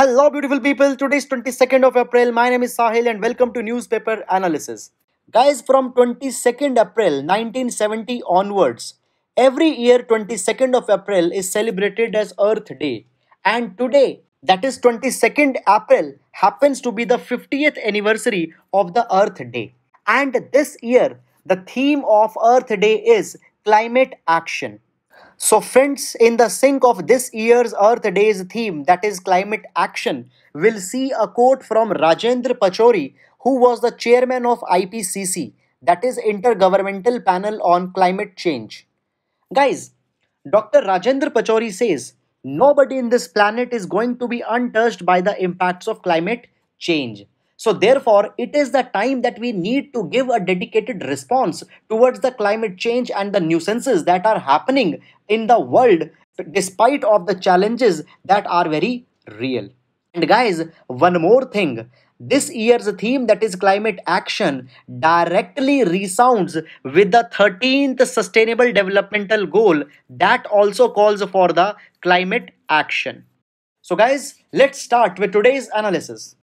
Hello, beautiful people. Today is 22nd of April. My name is Sahil and welcome to Newspaper Analysis. Guys, from 22nd April 1970 onwards, every year 22nd of April is celebrated as Earth Day. And today, that is 22nd April, happens to be the 50th anniversary of the Earth Day. And this year, the theme of Earth Day is climate action. So, friends, in the sync of this year's Earth Day's theme, that is climate action, we'll see a quote from Rajendra Pachori, who was the chairman of IPCC, that is Intergovernmental Panel on Climate Change. Guys, Dr. Rajendra Pachori says nobody in this planet is going to be untouched by the impacts of climate change. So, therefore, it is the time that we need to give a dedicated response towards the climate change and the nuisances that are happening in the world, despite of the challenges that are very real. And guys, one more thing. This year's theme, that is climate action, directly resounds with the 13th Sustainable Developmental Goal that also calls for the climate action. So, guys, let's start with today's analysis.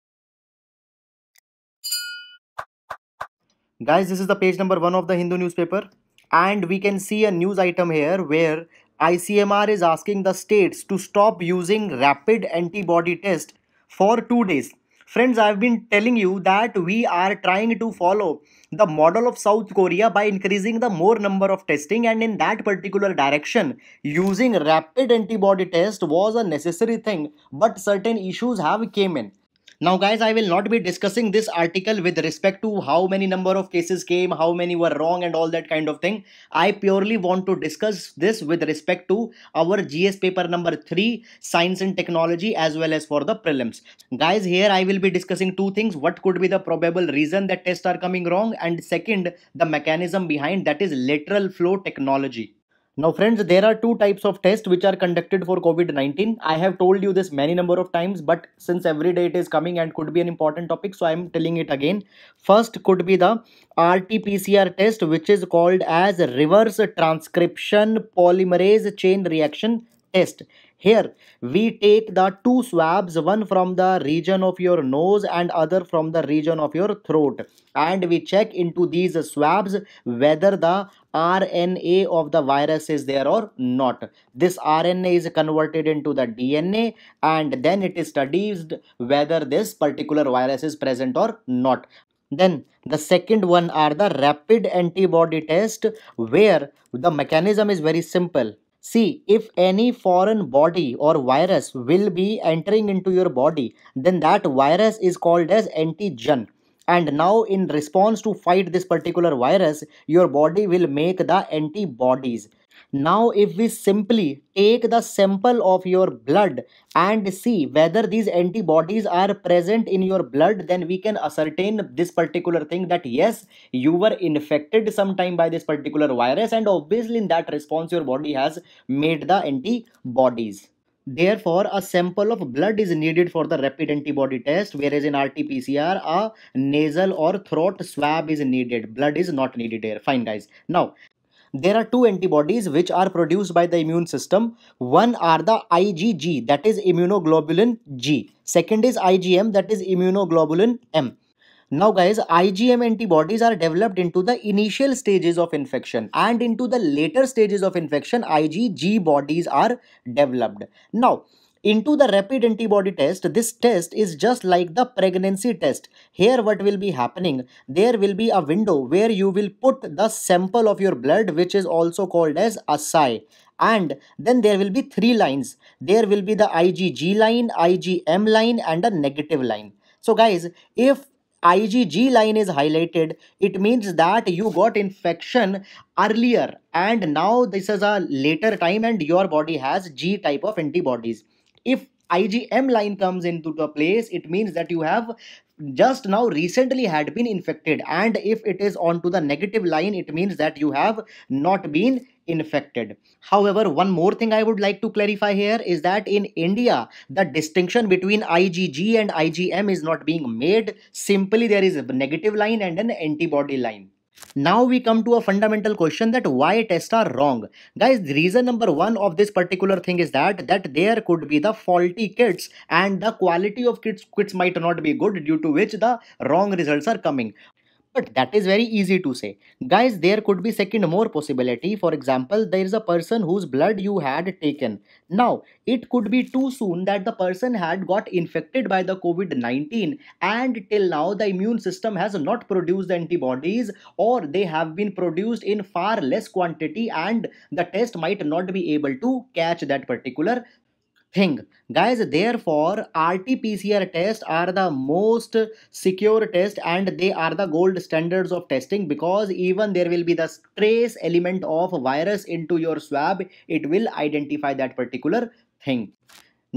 Guys, this is the page number 1 of the Hindu newspaper, and we can see a news item here where ICMR is asking the states to stop using rapid antibody test for 2 days. Friends, I've been telling you that we are trying to follow the model of South Korea by increasing the more number of testing, and in that particular direction, using rapid antibody test was a necessary thing, but certain issues have came in. Now, guys, I will not be discussing this article with respect to how many number of cases came, how many were wrong, and all that kind of thing. I purely want to discuss this with respect to our GS paper number 3, Science and Technology, as well as for the prelims. Guys, here I will be discussing two things. What could be the probable reason that tests are coming wrong, and second, the mechanism behind, that is lateral flow technology. Now, friends, there are two types of tests which are conducted for COVID-19. I have told you this many number of times, but since every day it is coming and could be an important topic, so I am telling it again. First could be the RT-PCR test, which is called as reverse transcription polymerase chain reaction test. Here, we take the two swabs, one from the region of your nose and other from the region of your throat, and we check into these swabs whether the RNA of the virus is there or not. This RNA is converted into the DNA, and then it is studied whether this particular virus is present or not. Then the second one are the rapid antibody test, where the mechanism is very simple. See, if any foreign body or virus will be entering into your body, then that virus is called as antigen. And now, in response to fight this particular virus, your body will make the antibodies. Now, if we simply take the sample of your blood and see whether these antibodies are present in your blood, then we can ascertain this particular thing, that yes, you were infected sometime by this particular virus, and obviously in that response your body has made the antibodies. Therefore, a sample of blood is needed for the rapid antibody test, whereas in RT-PCR, a nasal or throat swab is needed. Blood is not needed here. Fine, guys. Now, there are two antibodies which are produced by the immune system. One are the IgG, that is immunoglobulin G. Second is IgM, that is immunoglobulin M. Now, guys, IgM antibodies are developed into the initial stages of infection, and into the later stages of infection, IgG bodies are developed. Now, into the rapid antibody test, this test is just like the pregnancy test. Here what will be happening, there will be a window where you will put the sample of your blood, which is also called as assay, and then there will be three lines. There will be the IgG line, IgM line, and a negative line. So, guys, if IgG line is highlighted, it means that you got infection earlier, and now this is a later time and your body has G type of antibodies. If IgM line comes into the place, it means that you have just now recently had been infected, and if it is onto the negative line, it means that you have not been infected. However, one more thing I would like to clarify here is that in India, the distinction between IgG and IgM is not being made. Simply there is a negative line and an antibody line. Now we come to a fundamental question that why tests are wrong. Guys, the reason number one of this particular thing is that there could be the faulty kits and the quality of kits might not be good, due to which the wrong results are coming. But that is very easy to say. Guys, there could be second more possibility. For example, there is a person whose blood you had taken. Now, it could be too soon that the person had got infected by the COVID-19, and till now the immune system has not produced the antibodies, or they have been produced in far less quantity, and the test might not be able to catch that particular thing. Guys, therefore RT-PCR tests are the most secure test, and they are the gold standards of testing, because even there will be the trace element of virus into your swab, it will identify that particular thing.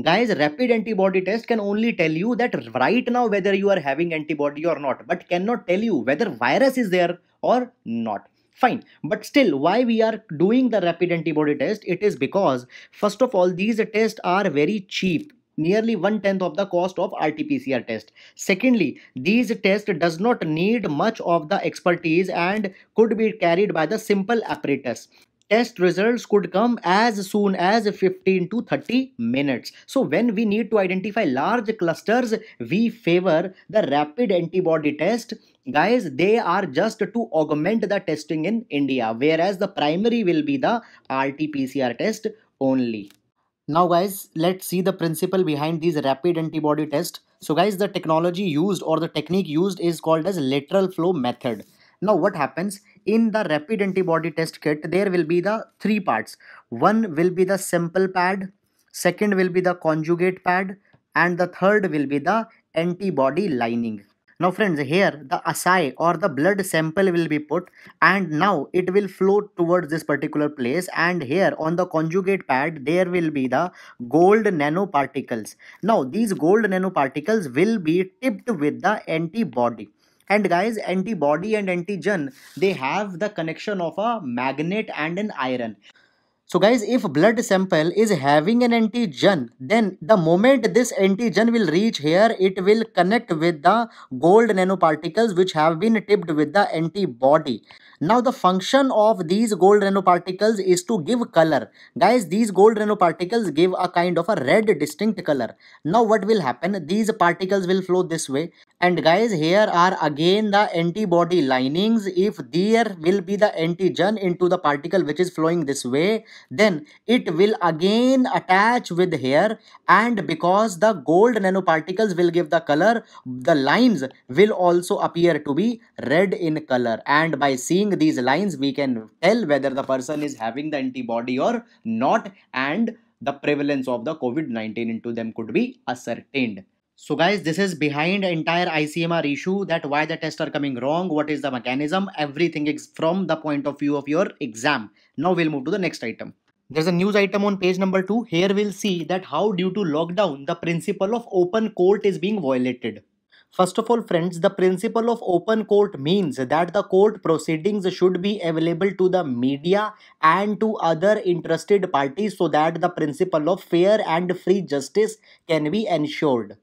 Guys, rapid antibody test can only tell you that right now whether you are having antibody or not, but cannot tell you whether virus is there or not. Fine, but still, why we are doing the rapid antibody test? It is because, first of all, these tests are very cheap, nearly one tenth of the cost of RT-PCR test. Secondly, these tests does not need much of the expertise and could be carried by the simple apparatus. Test results could come as soon as 15 to 30 minutes. So when we need to identify large clusters, we favor the rapid antibody test. Guys, they are just to augment the testing in India, whereas the primary will be the RT-PCR test only. Now guys, let's see the principle behind these rapid antibody test. So guys, the technology used or the technique used is called as lateral flow method. Now what happens in the rapid antibody test kit? There will be the three parts. One will be the sample pad, second will be the conjugate pad, and the third will be the antibody lining. Now friends, here the assay or the blood sample will be put, and now it will float towards this particular place, and here on the conjugate pad there will be the gold nanoparticles. Now these gold nanoparticles will be tipped with the antibody. And guys, antibody and antigen, they have the connection of a magnet and an iron. So guys, if blood sample is having an antigen, then the moment this antigen will reach here, it will connect with the gold nanoparticles which have been tipped with the antibody. Now the function of these gold nanoparticles is to give color. Guys, these gold nanoparticles give a kind of a red distinct color. Now what will happen? These particles will flow this way. And guys, here are again the antibody linings. If there will be the antigen into the particle which is flowing this way, then it will again attach with here, and because the gold nanoparticles will give the color, the lines will also appear to be red in color, and by seeing these lines we can tell whether the person is having the antibody or not, and the prevalence of the COVID-19 into them could be ascertained. So guys, this is behind entire ICMR issue, that why the tests are coming wrong, what is the mechanism, everything is from the point of view of your exam. Now we'll move to the next item. There's a news item on page number 2. Here we'll see that how due to lockdown the principle of open court is being violated. First of all friends, the principle of open court means that the court proceedings should be available to the media and to other interested parties, so that the principle of fair and free justice can be ensured.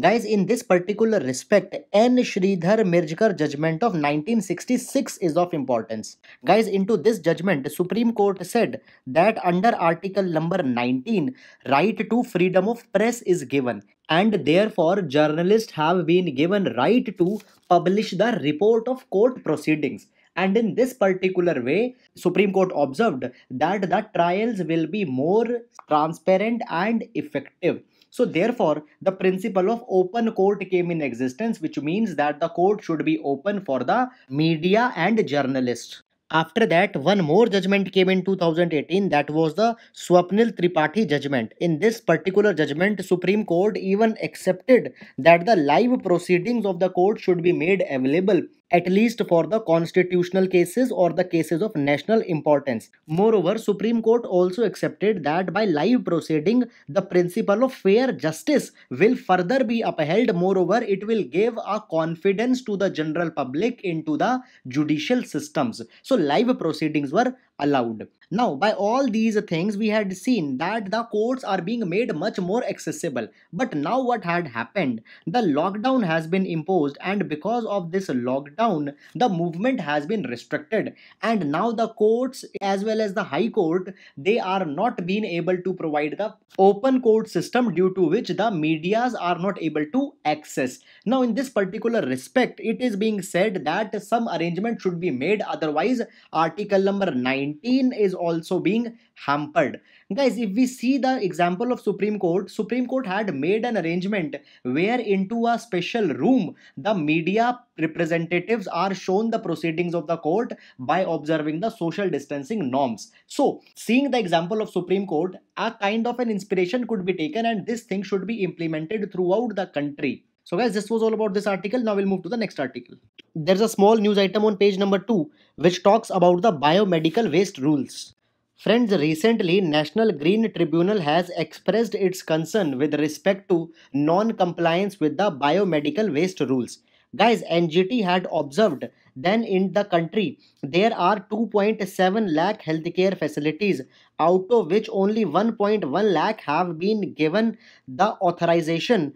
Guys, in this particular respect, N. Sridhar Mirjkar judgment of 1966 is of importance. Guys, into this judgment, Supreme Court said that under Article number 19, right to freedom of press is given, and therefore journalists have been given right to publish the report of court proceedings. And in this particular way, Supreme Court observed that the trials will be more transparent and effective. So therefore, the principle of open court came in existence, which means that the court should be open for the media and journalists. After that, one more judgment came in 2018, that was the Swapnil Tripathi judgment. In this particular judgment, Supreme Court even accepted that the live proceedings of the court should be made available, at least for the constitutional cases or the cases of national importance. Moreover, Supreme Court also accepted that by live proceeding, the principle of fair justice will further be upheld. Moreover, it will give a confidence to the general public into the judicial systems. So live proceedings were allowed. Now, by all these things, we had seen that the courts are being made much more accessible. But now, what had happened? The lockdown has been imposed, and because of this lockdown, the movement has been restricted. And now, the courts, as well as the High Court, they are not being able to provide the open court system, due to which the medias are not able to access. Now, in this particular respect, it is being said that some arrangement should be made, otherwise article number 19 is also being hampered. Guys, if we see the example of Supreme Court had made an arrangement where into a special room the media representatives are shown the proceedings of the court by observing the social distancing norms. So seeing the example of Supreme Court, a kind of an inspiration could be taken, and this thing should be implemented throughout the country. So guys, this was all about this article. Now we'll move to the next article. There's a small news item on page number 2 which talks about the biomedical waste rules. Friends, recently National Green Tribunal has expressed its concern with respect to non-compliance with the biomedical waste rules. Guys, NGT had observed then in the country there are 2.7 lakh healthcare facilities, out of which only 1.1 lakh have been given the authorization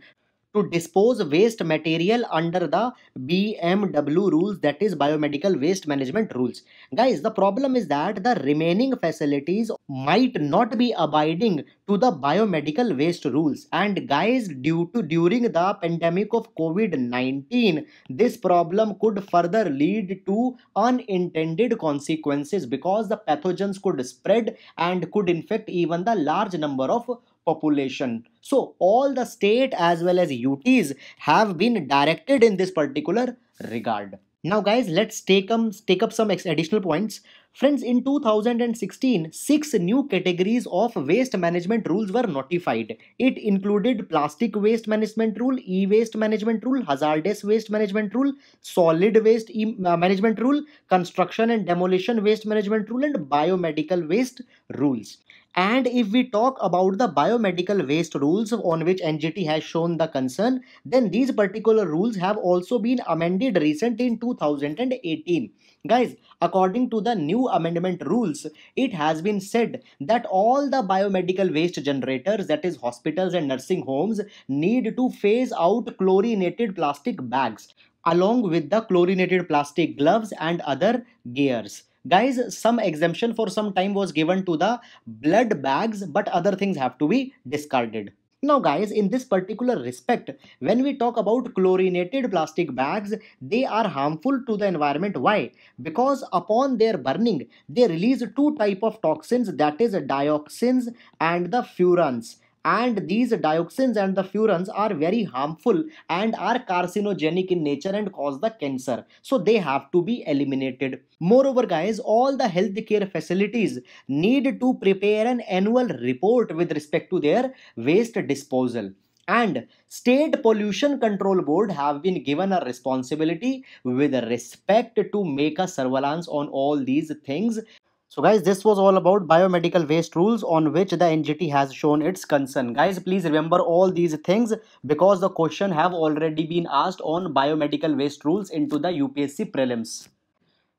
to dispose waste material under the BMW rules, that is biomedical waste management rules. Guys, the problem is that the remaining facilities might not be abiding to the biomedical waste rules. And guys, due to during the pandemic of COVID-19, this problem could further lead to unintended consequences, because the pathogens could spread and could infect even the large number of population. So all the state as well as UTs have been directed in this particular regard. Now guys, let's take up some additional points. Friends, in 2016, 6 new categories of waste management rules were notified. It included plastic waste management rule, e-waste management rule, hazardous waste management rule, solid waste management rule, construction and demolition waste management rule, and biomedical waste rules. And if we talk about the biomedical waste rules on which NGT has shown the concern, then these particular rules have also been amended recently in 2018. Guys, according to the new amendment rules, it has been said that all the biomedical waste generators, that is hospitals and nursing homes, need to phase out chlorinated plastic bags along with the chlorinated plastic gloves and other gears. Guys, some exemption for some time was given to the blood bags, but other things have to be discarded. Now guys, in this particular respect, when we talk about chlorinated plastic bags, they are harmful to the environment. Why? Because upon their burning, they release two type of toxins, that is dioxins and the furans. And these dioxins and the furans are very harmful and are carcinogenic in nature and cause the cancer. So they have to be eliminated. Moreover guys, all the healthcare facilities need to prepare an annual report with respect to their waste disposal. And State Pollution Control Board have been given a responsibility with respect to make a surveillance on all these things. So guys, this was all about biomedical waste rules on which the NGT has shown its concern. Guys, please remember all these things, because the question have already been asked on biomedical waste rules into the UPSC prelims.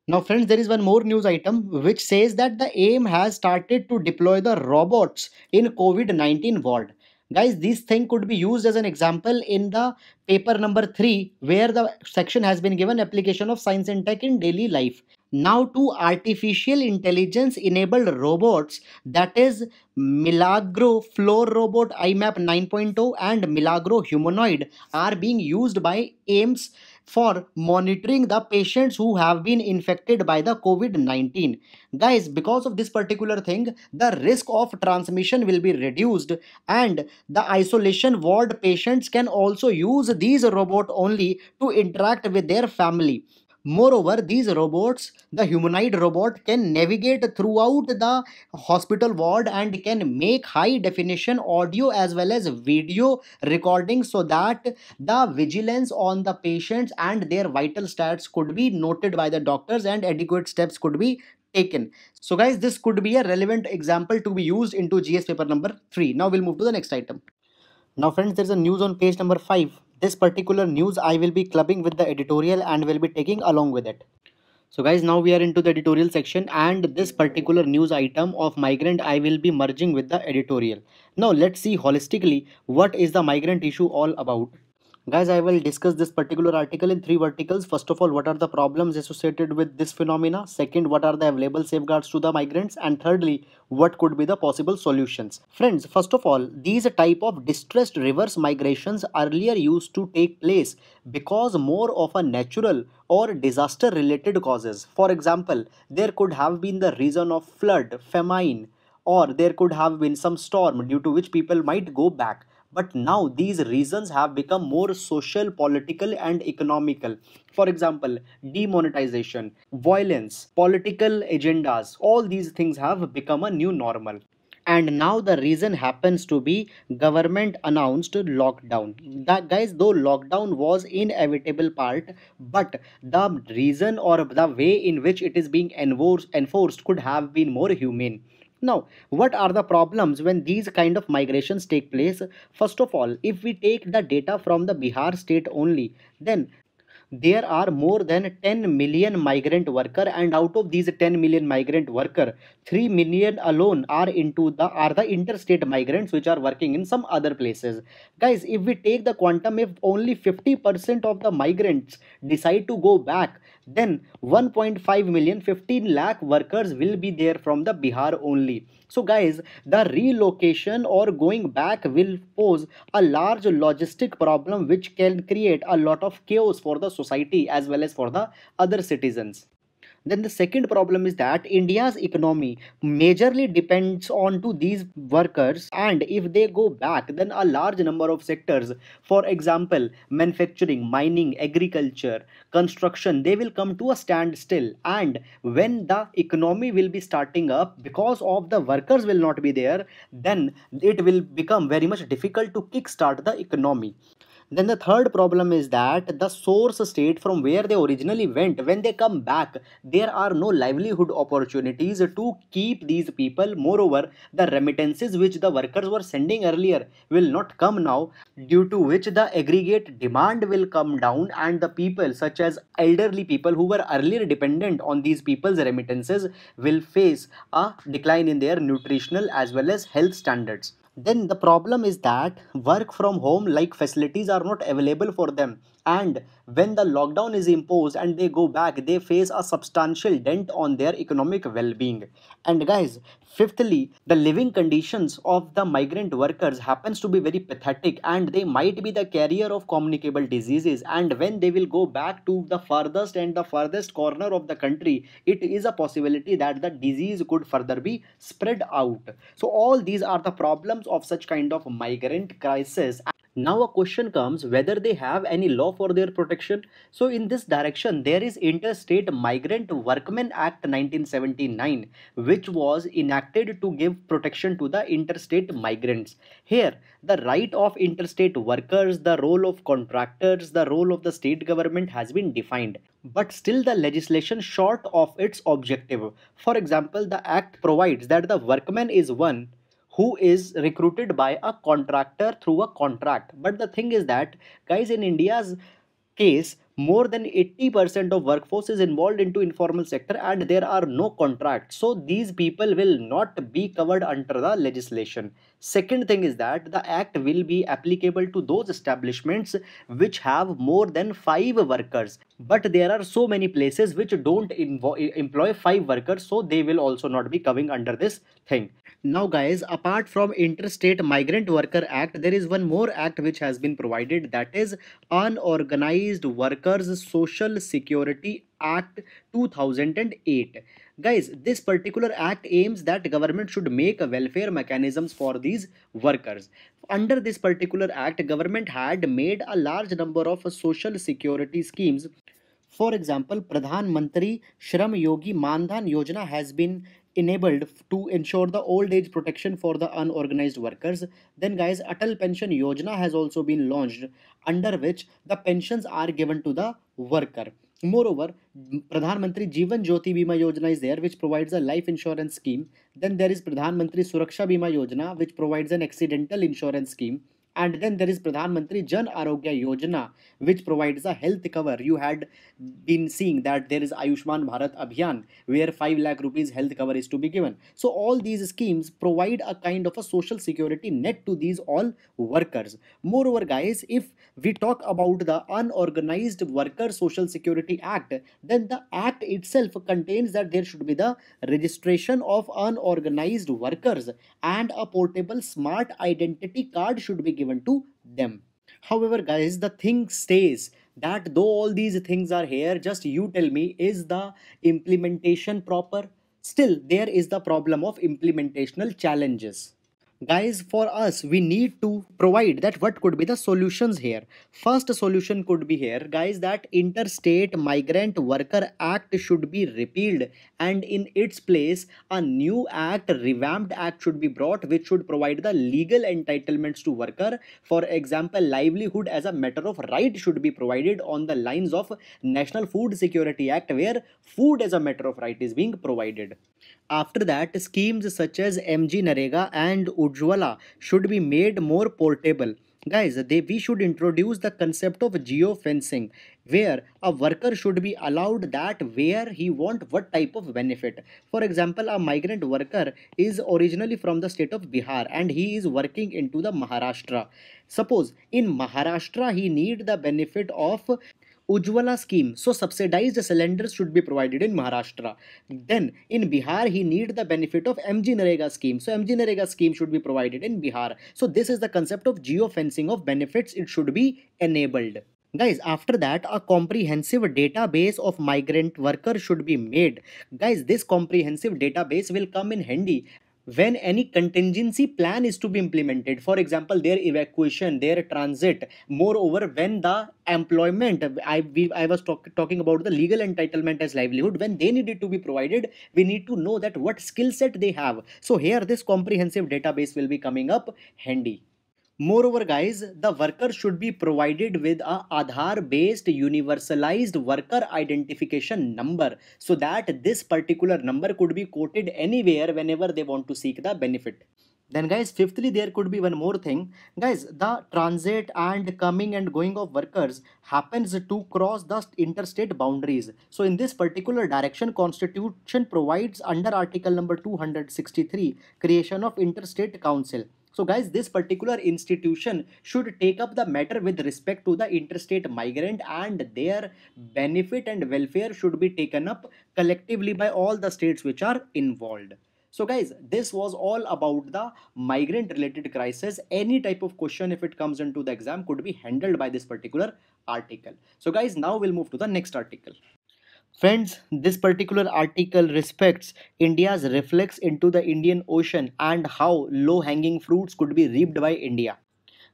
Now friends, there is one more news item which says that the AIM has started to deploy the robots in COVID-19 ward. Guys, this thing could be used as an example in the paper number 3, where the section has been given application of science and tech in daily life. Now two artificial intelligence enabled robots, that is Milagro Floor Robot IMAP 9.0 and Milagro Humanoid, are being used by AIMS for monitoring the patients who have been infected by the COVID-19. Guys, because of this particular thing, the risk of transmission will be reduced, and the isolation ward patients can also use these robots only to interact with their family. Moreover, these robots, the humanoid robot, can navigate throughout the hospital ward and can make high definition audio as well as video recordings, so that the vigilance on the patients and their vital stats could be noted by the doctors and adequate steps could be taken. So guys, this could be a relevant example to be used into GS paper number 3. Now we'll move to the next item. Now friends, there's a news on page number 5. This particular news I will be clubbing with the editorial and will be taking along with it. So guys, now we are into the editorial section, and this particular news item of migrant I will be merging with the editorial. Now let's see holistically what is the migrant issue all about. Guys, I will discuss this particular article in three verticals. First of all, what are the problems associated with this phenomena? Second, what are the available safeguards to the migrants? And thirdly, what could be the possible solutions? Friends, first of all, these type of distressed reverse migrations earlier used to take place because more of a natural or disaster related causes. For example, there could have been the reason of flood, famine, or there could have been some storm due to which people might go back. But now these reasons have become more social, political, and economical. For example, demonetization, violence, political agendas, all these things have become a new normal. And now the reason happens to be government announced lockdown. That, guys, though lockdown was inevitable part, but the reason or the way in which it is being enforced could have been more humane. Now, what are the problems when these kind of migrations take place? First of all, if we take the data from the Bihar state only, then there are more than 10 million migrant worker, and out of these 10 million migrant worker, 3 million alone are the interstate migrants which are working in some other places. Guys, if we take the quantum, if only 50% of the migrants decide to go back, then 1.5 million, 15 lakh workers will be there from the Bihar only. So guys, the relocation or going back will pose a large logistic problem which can create a lot of chaos for the society as well as for the other citizens. Then the second problem is that India's economy majorly depends on to these workers, and if they go back, then a large number of sectors, for example, manufacturing, mining, agriculture, construction, they will come to a standstill. And when the economy will be starting up, because of the workers will not be there, then it will become very much difficult to kickstart the economy. Then the third problem is that the source state from where they originally went, when they come back, there are no livelihood opportunities to keep these people. Moreover, the remittances which the workers were sending earlier will not come now, due to which the aggregate demand will come down, and the people such as elderly people who were earlier dependent on these people's remittances will face a decline in their nutritional as well as health standards. Then the problem is that work from home like facilities are not available for them, and when the lockdown is imposed and they go back, they face a substantial dent on their economic well-being. And guys, fifthly, the living conditions of the migrant workers happens to be very pathetic, and they might be the carrier of communicable diseases, and when they will go back to the farthest corner of the country, it is a possibility that the disease could further be spread out. So all these are the problems of such kind of migrant crisis. Now a question comes whether they have any law for their protection. So in this direction, there is Interstate Migrant Workmen Act 1979, which was enacted to give protection to the interstate migrants. Here, the right of interstate workers, the role of contractors, the role of the state government has been defined. But still the legislation short of its objective. For example, the act provides that the workman is one who is recruited by a contractor through a contract. But the thing is that, guys, in India's case, more than 80% of workforce is involved into informal sector, and there are no contracts, so these people will not be covered under the legislation. Second thing is that the act will be applicable to those establishments which have more than 5 workers, but there are so many places which don't employ 5 workers, so they will also not be coming under this thing. Now guys, apart from Interstate Migrant Worker Act, there is one more act which has been provided, that is Unorganized Workers Social Security Act 2008. Guys, this particular act aims that government should make welfare mechanisms for these workers. Under this particular act, government had made a large number of social security schemes. For example, Pradhan Mantri Shram Yogi Mandhan Yojana has been enabled to ensure the old age protection for the unorganized workers. Then guys, Atal Pension Yojana has also been launched, under which the pensions are given to the worker. Moreover, Pradhan Mantri Jeevan Jyoti Bima Yojana is there, which provides a life insurance scheme. Then there is Pradhan Mantri Suraksha Bima Yojana, which provides an accidental insurance scheme. And then there is Pradhan Mantri Jan Arogya Yojana, which provides a health cover. You had been seeing that there is Ayushman Bharat Abhiyan, where 5 lakh rupees health cover is to be given. So all these schemes provide a kind of a social security net to these all workers. Moreover, guys, if we talk about the Unorganized Worker Social Security Act, then the act itself contains that there should be the registration of unorganized workers and a portable smart identity card should be given to them. However, guys, the thing stays that though all these things are here, just you tell me, is the implementation proper? Still, there is the problem of implementational challenges. Guys, for us, we need to provide that what could be the solutions here. First solution could be here, guys, that Interstate Migrant Worker Act should be repealed, and in its place a new act, revamped act, should be brought, which should provide the legal entitlements to worker. For example, livelihood as a matter of right should be provided on the lines of National Food Security Act, where food as a matter of right is being provided. After that, schemes such as MG Narega and Ujjwala should be made more portable. Guys, we should introduce the concept of geofencing, where a worker should be allowed that where he want what type of benefit. For example, a migrant worker is originally from the state of Bihar and he is working into the Maharashtra. Suppose in Maharashtra he need the benefit of Ujjwala scheme. So subsidized cylinders should be provided in Maharashtra. Then in Bihar, he need the benefit of MG Narega scheme. So MG Narega scheme should be provided in Bihar. So this is the concept of geofencing of benefits. It should be enabled. Guys, after that, a comprehensive database of migrant workers should be made. Guys, this comprehensive database will come in handy when any contingency plan is to be implemented. For example, their evacuation, their transit. Moreover, when the employment, I was talking about the legal entitlement as livelihood, when they needed to be provided, we need to know that what skill set they have. So here this comprehensive database will be coming up handy. Moreover, guys, the worker should be provided with a Aadhaar based universalized worker identification number, so that this particular number could be quoted anywhere whenever they want to seek the benefit. Then, guys, fifthly, there could be one more thing. Guys, the transit and coming and going of workers happens to cross the interstate boundaries. So in this particular direction, Constitution provides under Article number 263 creation of Interstate Council. So guys, this particular institution should take up the matter with respect to the interstate migrant, and their benefit and welfare should be taken up collectively by all the states which are involved. So guys, this was all about the migrant related crisis. Any type of question, if it comes into the exam, could be handled by this particular article. So guys, now we'll move to the next article. Friends, this particular article respects India's reflex into the Indian Ocean and how low-hanging fruits could be reaped by India.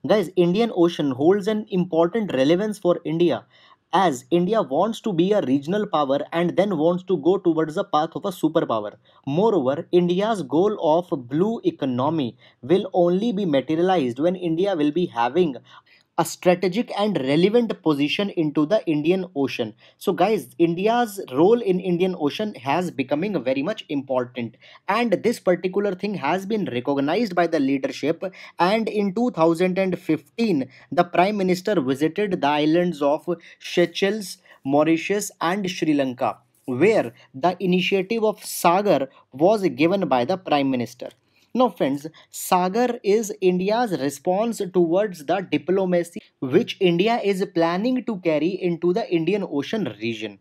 Guys, Indian Ocean holds an important relevance for India, as India wants to be a regional power and then wants to go towards the path of a superpower. Moreover, India's goal of blue economy will only be materialized when India will be having a strategic and relevant position into the Indian Ocean. So guys, India's role in Indian Ocean has becoming very much important, and this particular thing has been recognized by the leadership. And in 2015, the Prime Minister visited the islands of Seychelles, Mauritius and Sri Lanka, where the initiative of Sagar was given by the Prime Minister. Now, friends, Sagar is India's response towards the diplomacy which India is planning to carry into the Indian Ocean region.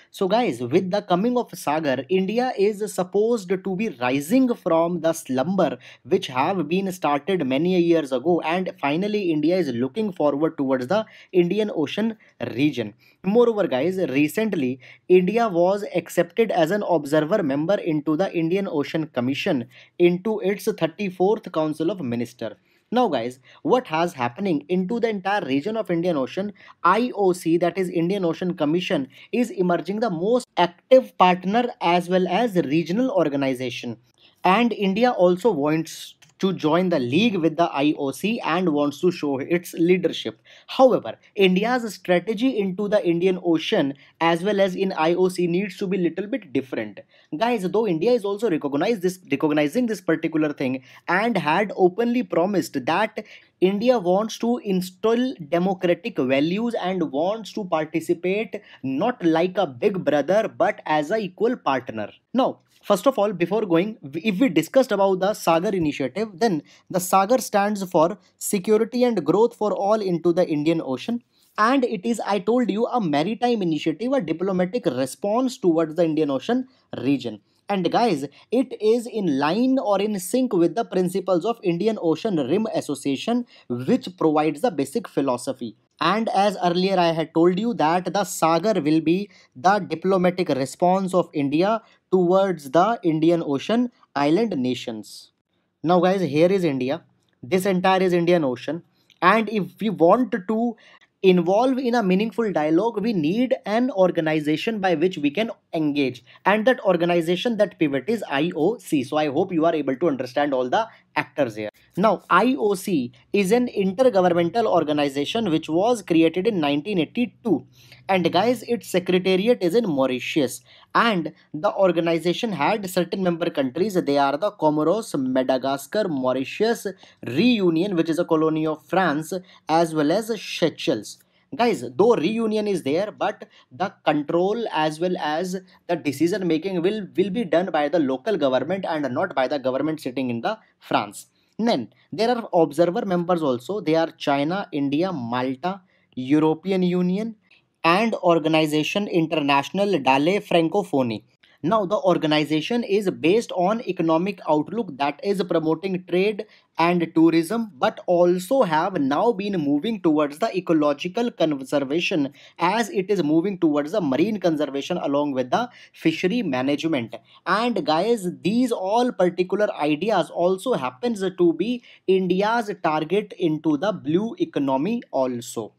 So, guys, with the coming of Sagar, India is supposed to be rising from the slumber which have been started many years ago, and finally, India is looking forward towards the Indian Ocean region. Moreover, guys, recently India was accepted as an observer member into the Indian Ocean Commission into its 34th Council of Ministers. Now, guys, what has happening into the entire region of Indian Ocean? IOC, that is Indian Ocean Commission, is emerging the most active partner as well as regional organization. And India also wants to join the league with the IOC and wants to show its leadership. However, India's strategy into the Indian Ocean as well as in IOC needs to be little bit different. Guys, though India is also recognizing this particular thing and had openly promised that India wants to instill democratic values and wants to participate not like a big brother but as a equal partner. Now, first of all, before going, if we discussed about the Sagar initiative, then the Sagar stands for security and growth for all into the Indian Ocean. And it is, I told you, a maritime initiative, a diplomatic response towards the Indian Ocean region. And guys, it is in line or in sync with the principles of Indian Ocean Rim Association, which provides the basic philosophy. And as earlier I had told you that the Sagar will be the diplomatic response of India towards the Indian Ocean island nations. Now, guys, here is India. This entire is Indian Ocean. And if we want to involve in a meaningful dialogue, we need an organization by which we can engage. And that organization, that pivot is IOC. So I hope you are able to understand all the actors here. Now, IOC is an intergovernmental organization which was created in 1982. And guys, its secretariat is in Mauritius. And the organization had certain member countries. They are the Comoros, Madagascar, Mauritius, Reunion, which is a colony of France, as well as Seychelles. Guys, though Reunion is there, but the control as well as the decision making will be done by the local government and not by the government sitting in the France. Then there are observer members also. They are China, India, Malta, European Union, and Organization International Dalle Francophonie. Now, the organization is based on economic outlook that is promoting trade and tourism, but also have now been moving towards the ecological conservation as it is moving towards the marine conservation along with the fishery management. And guys, these all particular ideas also happens to be India's target into the blue economy also.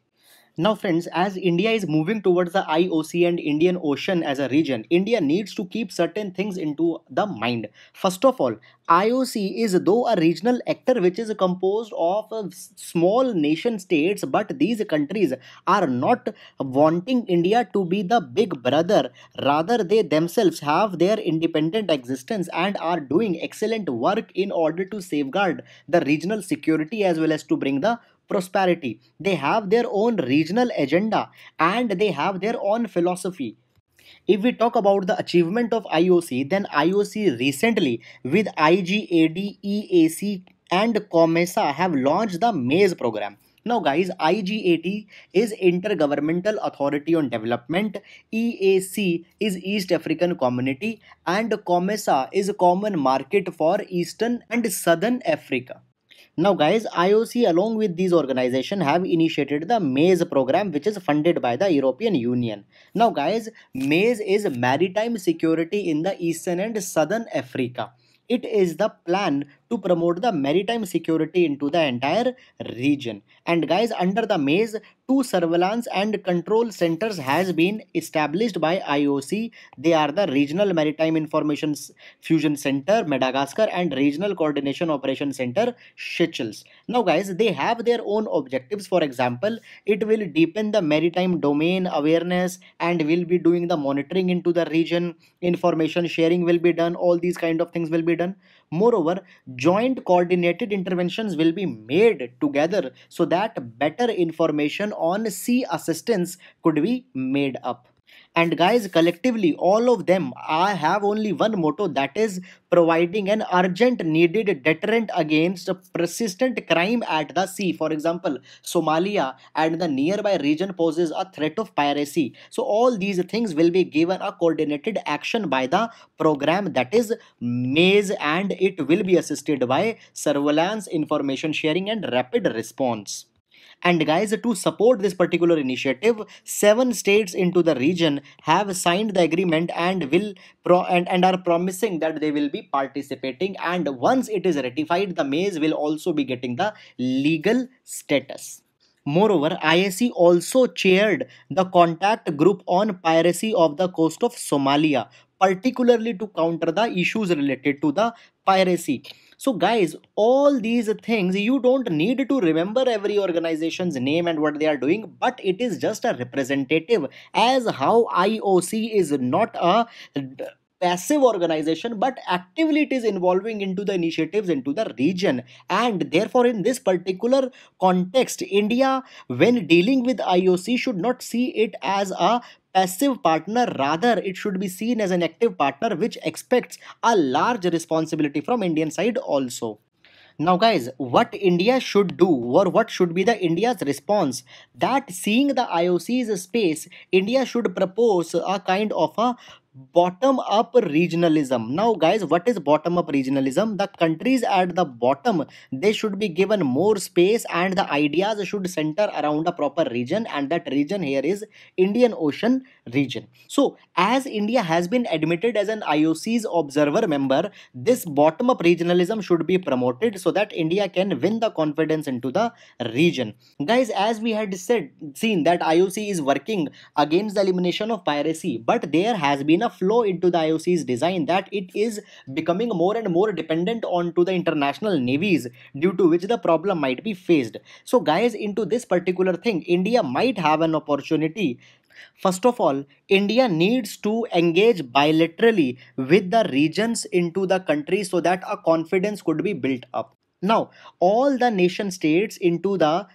Now, friends, as India is moving towards the IOC and Indian Ocean as a region, India needs to keep certain things into the mind. First of all, IOC is though a regional actor which is composed of small nation states, but these countries are not wanting India to be the big brother. Rather, they themselves have their independent existence and are doing excellent work in order to safeguard the regional security as well as to bring the prosperity. They have their own regional agenda and they have their own philosophy. If we talk about the achievement of IOC, then IOC recently with IGAD, EAC, and COMESA have launched the MAZE program. Now, guys, IGAT is Intergovernmental Authority on Development, EAC is East African Community, and COMESA is Common Market for Eastern and Southern Africa. Now, guys, IOC along with these organizations have initiated the MAZE program, which is funded by the European Union. Now, guys, MAZE is Maritime Security in the Eastern and Southern Africa. It is the plan to promote the maritime security into the entire region. And guys, under the MAZE, two surveillance and control centers has been established by IOC. They are the Regional Maritime Information Fusion Center, Madagascar, and Regional Coordination Operation Center, Seychelles. Now, guys, they have their own objectives. For example, it will deepen the maritime domain awareness and will be doing the monitoring into the region. Information sharing will be done. All these kind of things will be done. Moreover, joint coordinated interventions will be made together so that better information on sea assistance could be made up. And guys, collectively, all of them have only one motto, that is providing an urgent needed deterrent against persistent crime at the sea. For example, Somalia and the nearby region poses a threat of piracy. So all these things will be given a coordinated action by the program, that is MAZE, and it will be assisted by surveillance, information sharing, and rapid response. And guys, to support this particular initiative, 7 states into the region have signed the agreement and and are promising that they will be participating. And once it is ratified, the MAZE will also be getting the legal status. Moreover, ISC also chaired the contact group on piracy of the coast of Somalia, particularly to counter the issues related to the piracy. So, guys, all these things you don't need to remember every organization's name and what they are doing, but it is just a representative, as how IOC is not a passive organization, but actively it is involving into the initiatives into the region. And therefore, in this particular context, India, when dealing with IOC, should not see it as a passive partner, rather it should be seen as an active partner which expects a large responsibility from Indian side also. Now, guys, what India should do, or what should be the India's response? That seeing the IOC's space, India should propose a kind of a bottom up regionalism. Now, guys, what is bottom up regionalism? The countries at the bottom, they should be given more space, and the ideas should center around a proper region, and that region here is Indian Ocean region. So, as India has been admitted as an IOC's observer member, this bottom up regionalism should be promoted so that India can win the confidence into the region. Guys, as we had seen that IOC is working against the elimination of piracy, but there has been a flaw into the IOC's design, that it is becoming more and more dependent on to the international navies, due to which the problem might be faced. So guys, into this particular thing, India might have an opportunity. First of all, India needs to engage bilaterally with the regions into the country so that a confidence could be built up. Now, all the nation states into the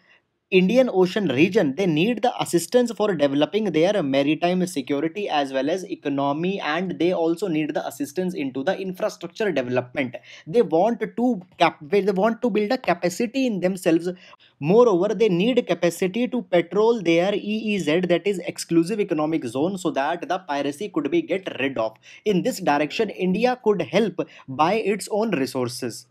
Indian Ocean region, they need the assistance for developing their maritime security as well as economy, and they also need the assistance into the infrastructure development. They want to build a capacity in themselves. Moreover, they need capacity to patrol their EEZ, that is exclusive economic zone, so that the piracy could be get rid of. In this direction, India could help by its own resources.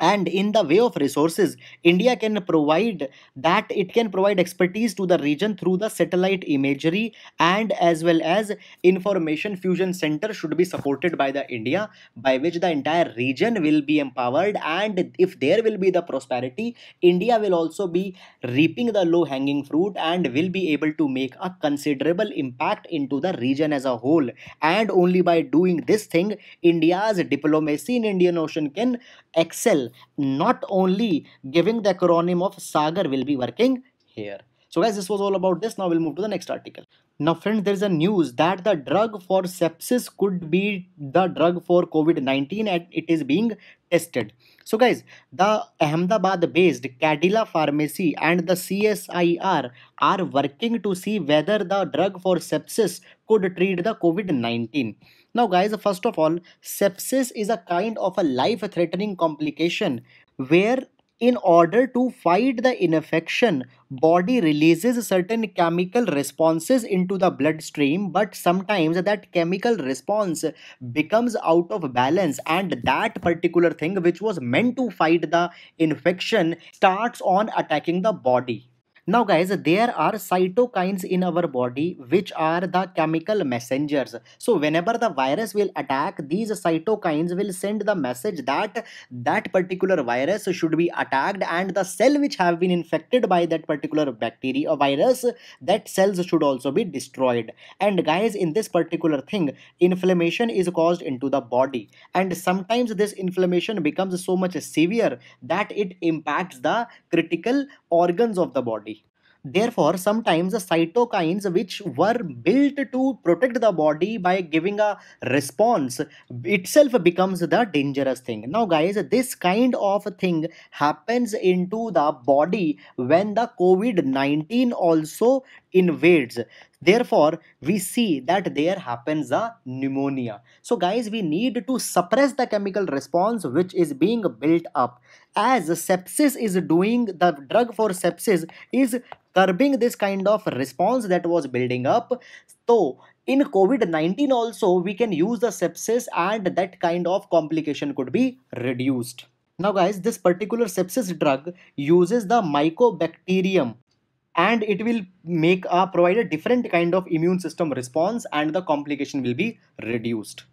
And in the way of resources, India can provide that it can provide expertise to the region through the satellite imagery, and as well as information fusion center should be supported by the India, by which the entire region will be empowered. And if there will be the prosperity, India will also be reaping the low hanging fruit and will be able to make a considerable impact into the region as a whole. And only by doing this thing, India's diplomacy in Indian Ocean can excel. Not only giving the acronym of Sagar will be working here. So guys, this was all about this. Now we'll move to the next article. Now friends, there is a news that the drug for sepsis could be the drug for COVID-19, and it is being tested. So guys, the Ahmedabad based Cadila Pharmacy and the CSIR are working to see whether the drug for sepsis could treat the COVID-19. Now guys, first of all, sepsis is a kind of a life-threatening complication where, in order to fight the infection, body releases certain chemical responses into the bloodstream, but sometimes that chemical response becomes out of balance, and that particular thing which was meant to fight the infection starts on attacking the body. Now, guys, there are cytokines in our body which are the chemical messengers. So, whenever the virus will attack, these cytokines will send the message that that particular virus should be attacked, and the cell which have been infected by that particular bacteria or virus, that cells should also be destroyed. And guys, in this particular thing, inflammation is caused into the body, and sometimes this inflammation becomes so much severe that it impacts the critical organs of the body. Therefore, sometimes the cytokines which were built to protect the body by giving a response itself becomes the dangerous thing. Now, guys, this kind of thing happens into the body when the COVID-19 also invades. Therefore, we see that there happens a pneumonia. So, guys, we need to suppress the chemical response which is being built up. As sepsis is doing, the drug for sepsis is curbing this kind of response that was building up. So, in COVID-19 also, we can use the sepsis, and that kind of complication could be reduced. Now, guys, this particular sepsis drug uses the mycobacterium, and it will make provide a different kind of immune system response, and the complication will be reduced.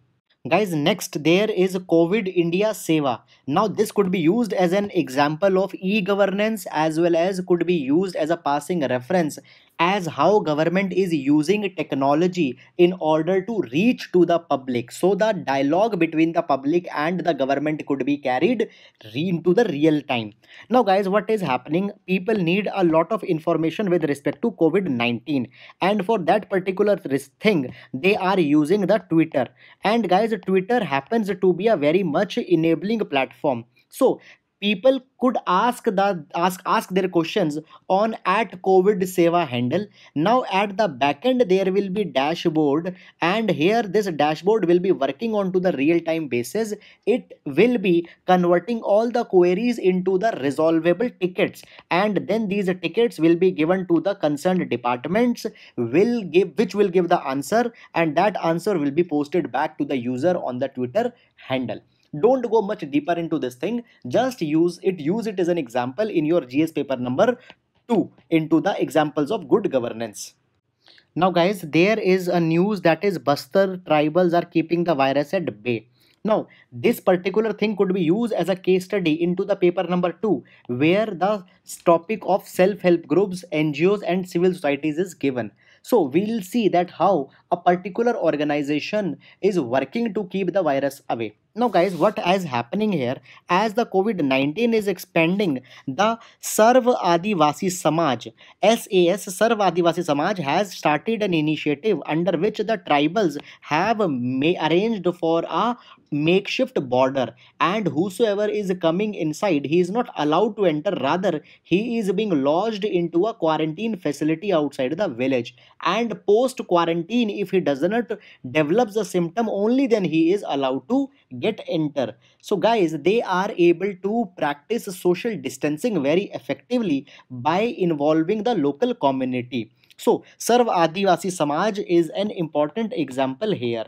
Guys, next there is COVID India Seva. Now this could be used as an example of e-governance, as well as could be used as a passing reference as how government is using technology in order to reach to the public, so the dialogue between the public and the government could be carried into the real time. Now guys, what is happening, people need a lot of information with respect to COVID-19, and for that particular thing they are using the Twitter. And guys, Twitter happens to be a very much enabling platform. So people could ask their questions on at COVID Seva handle. Now at the back end there will be dashboard, and here this dashboard will be working on to the real time basis. It will be converting all the queries into the resolvable tickets, and then these tickets will be given to the concerned departments, will give which will give the answer, and that answer will be posted back to the user on the Twitter handle. Don't go much deeper into this thing, just use it as an example in your GS paper number 2 into the examples of good governance. Now guys, there is a news that is Bastar tribals are keeping the virus at bay. Now this particular thing could be used as a case study into the paper number 2, where the topic of self-help groups, NGOs and civil societies is given. So we'll see that how a particular organization is working to keep the virus away. Now guys, what is happening here, as the COVID-19 is expanding, the Sarv Adivasi Samaj, SAS Sarv Adivasi Samaj has started an initiative under which the tribals have arranged for a makeshift border, and whosoever is coming inside, he is not allowed to enter, rather he is being lodged into a quarantine facility outside the village, and post quarantine, if he does not develops the symptom, only then he is allowed to get enter. So guys, they are able to practice social distancing very effectively by involving the local community. So Sarv Adivasi Samaj is an important example here.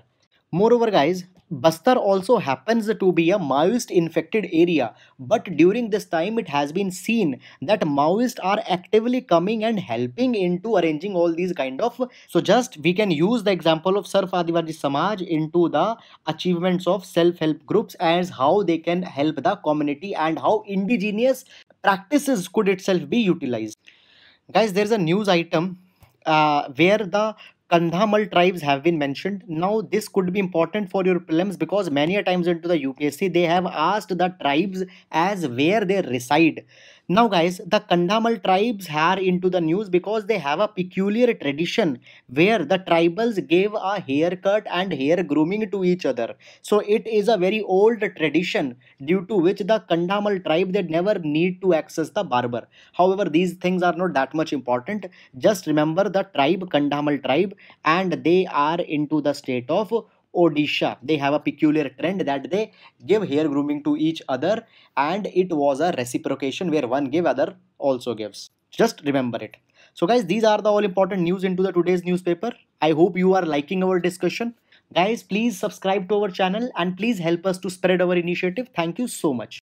Moreover, guys, Bastar also happens to be a Maoist infected area, but during this time it has been seen that Maoists are actively coming and helping into arranging all these kind of. So just we can use the example of Sarf Adivasi Samaj into the achievements of self-help groups as how they can help the community and how indigenous practices could itself be utilized. Guys, there's a news item where the Kandhamal tribes have been mentioned. Now, this could be important for your prelims because many a times into the UPSC they have asked the tribes as where they reside. Now, guys, the Kandhamal tribes are into the news because they have a peculiar tradition where the tribals gave a haircut and hair grooming to each other. So, it is a very old tradition due to which the Kandhamal tribe they never need to access the barber. However, these things are not that much important. Just remember the tribe, Kandhamal tribe, and they are into the state of Odisha. They have a peculiar trend that they give hair grooming to each other, and it was a reciprocation where one give, other also gives. Just remember it. So guys, these are the all important news into the today's newspaper. I hope you are liking our discussion. Guys, please subscribe to our channel and please help us to spread our initiative. Thank you so much.